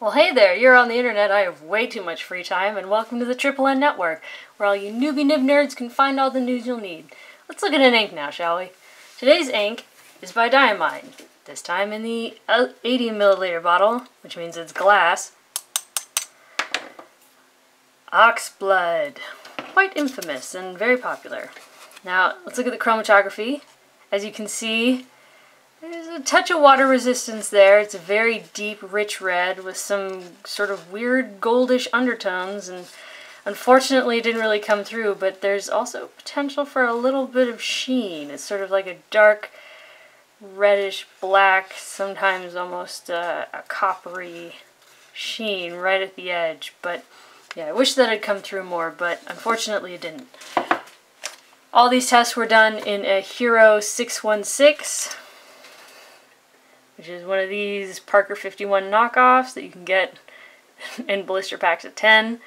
Well, hey there, you're on the internet. I have way too much free time, and welcome to the Triple N Network, where all you newbie nib nerds can find all the news you'll need. Let's look at an ink now, shall we? Today's ink is by Diamine, this time in the 80 milliliter bottle, which means it's glass. Oxblood, quite infamous and very popular. Now, let's look at the chromatography. As you can see, there's a touch of water resistance there. It's a very deep, rich red with some sort of weird goldish undertones, and unfortunately it didn't really come through, but there's also potential for a little bit of sheen. It's sort of like a dark, reddish black, sometimes almost a coppery sheen right at the edge. But yeah, I wish that had come through more, but unfortunately it didn't. All these tests were done in a Hero 616. Which is one of these Parker 51 knockoffs that you can get in blister packs of 10.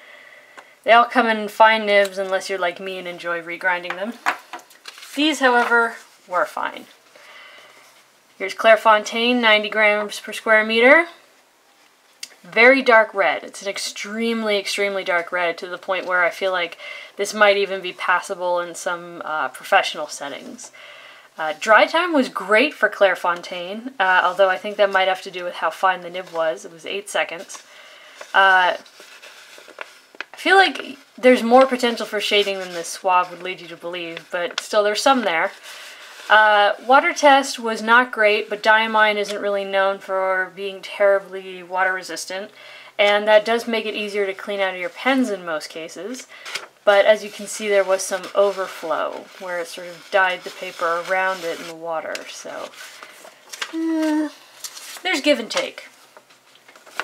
They all come in fine nibs unless you're like me and enjoy regrinding them. These, however, were fine. Here's Clairefontaine, 90 grams per square meter. Very dark red. It's an extremely, extremely dark red to the point where I feel like this might even be passable in some professional settings. Dry time was great for Clairefontaine, although I think that might have to do with how fine the nib was. It was 8 seconds. I feel like there's more potential for shading than this swab would lead you to believe, but still there's some there. Water test was not great, but Diamine isn't really known for being terribly water resistant, and that does make it easier to clean out of your pens in most cases. But as you can see, there was some overflow where it sort of dyed the paper around it in the water. So there's give and take.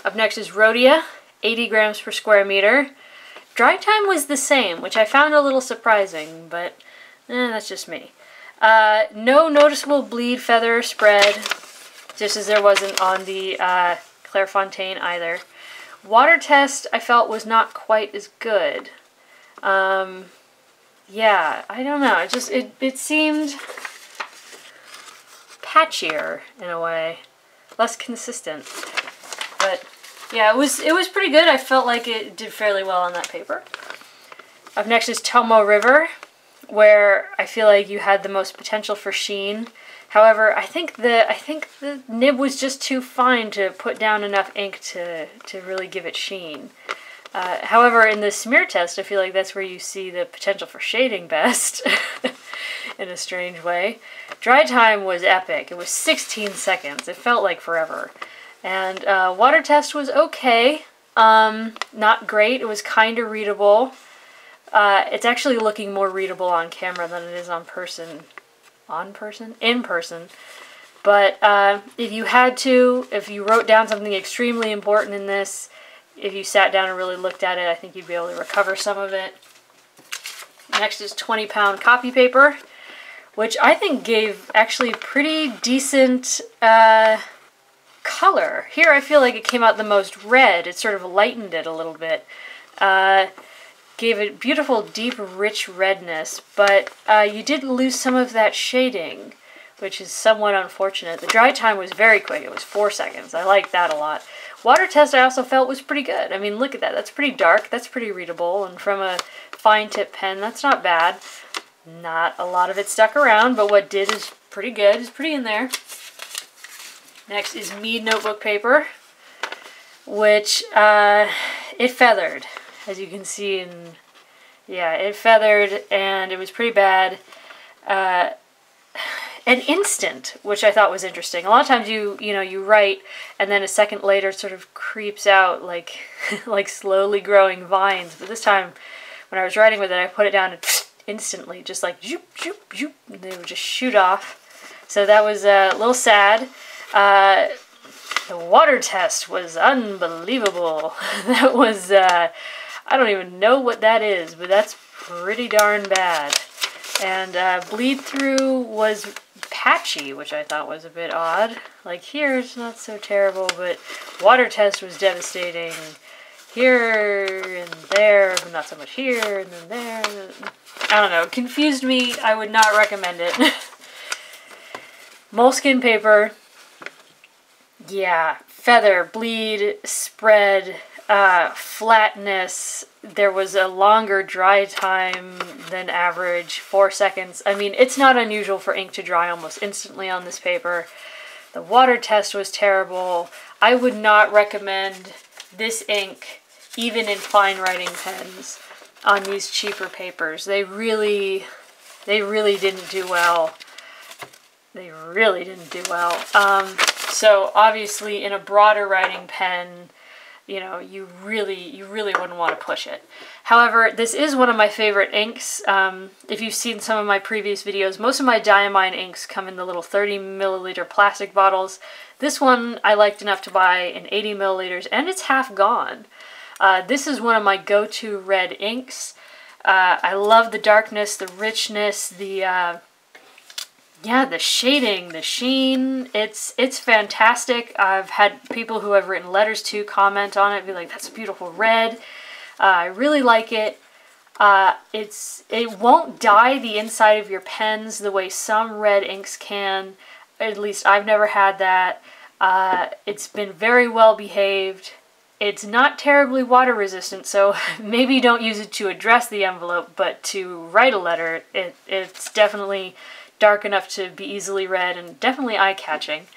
Up next is Rhodia, 80 grams per square meter. Dry time was the same, which I found a little surprising, but that's just me. No noticeable bleed, feather, or spread, just as there wasn't on the Clairefontaine either. Water test I felt was not quite as good. Yeah, I don't know. It seemed patchier in a way, less consistent. But yeah, it was pretty good. I felt like it did fairly well on that paper. Up next is Tomo River, where I feel like you had the most potential for sheen. However, I think the nib was just too fine to put down enough ink to really give it sheen. However, in the smear test, I feel like that's where you see the potential for shading best, in a strange way. Dry time was epic. It was 16 seconds. It felt like forever. And water test was okay. Not great. It was kind of readable. It's actually looking more readable on camera than it is in person. But if you wrote down something extremely important in this, if you sat down and really looked at it, I think you'd be able to recover some of it. Next is 20-pound copy paper, which I think gave actually pretty decent color. Here I feel like it came out the most red. It sort of lightened it a little bit. Gave it beautiful, deep, rich redness, but you did lose some of that shading, which is somewhat unfortunate. The dry time was very quick. It was 4 seconds. I liked that a lot. Water test I also felt was pretty good. I mean, look at that. That's pretty dark. That's pretty readable. And from a fine tip pen, that's not bad. Not a lot of it stuck around, but what did is pretty good. It's pretty in there. Next is Mead notebook paper, which it feathered, as you can see. Yeah, it feathered, and it was pretty bad. An instant, which I thought was interesting. A lot of times you write, and then a second later it sort of creeps out like like slowly growing vines. But this time, when I was writing with it, I put it down and instantly, just like zoop, zoop, zoop, and they would just shoot off. So that was a little sad. The water test was unbelievable. That was I don't even know what that is, but that's pretty darn bad. And bleed through was patchy, which I thought was a bit odd. Like here, it's not so terrible, but water test was devastating. Here and there, but not so much here, and then there. I don't know. It confused me. I would not recommend it. Moleskin paper. Yeah, feather, bleed, spread, flatness. There was a longer dry time than average, 4 seconds. I mean, it's not unusual for ink to dry almost instantly on this paper. The water test was terrible. I would not recommend this ink even in fine writing pens on these cheaper papers. They really didn't do well. They really didn't do well. So obviously in a broader writing pen, you know, you really wouldn't want to push it. However, this is one of my favorite inks. If you've seen some of my previous videos, most of my Diamine inks come in the little 30 milliliter plastic bottles. This one I liked enough to buy in 80 milliliters, and it's half gone. This is one of my go-to red inks. I love the darkness, the richness, the shading, the sheen. It's fantastic. I've had people who I've written letters to comment on it, be like, that's a beautiful red. I really like it. It won't dye the inside of your pens the way some red inks can. At least I've never had that. It's been very well behaved. It's not terribly water resistant, so maybe don't use it to address the envelope, but to write a letter, it's definitely dark enough to be easily read and definitely eye-catching.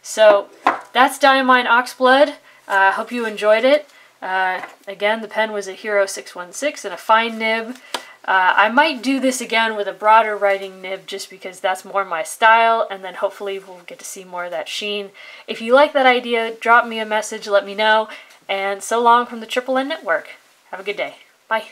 So that's Diamine Oxblood. I hope you enjoyed it. Again, the pen was a Hero 616 and a fine nib. I might do this again with a broader writing nib just because that's more my style, and then hopefully we'll get to see more of that sheen. If you like that idea, drop me a message, let me know. And so long from the Triple N Network. Have a good day. Bye.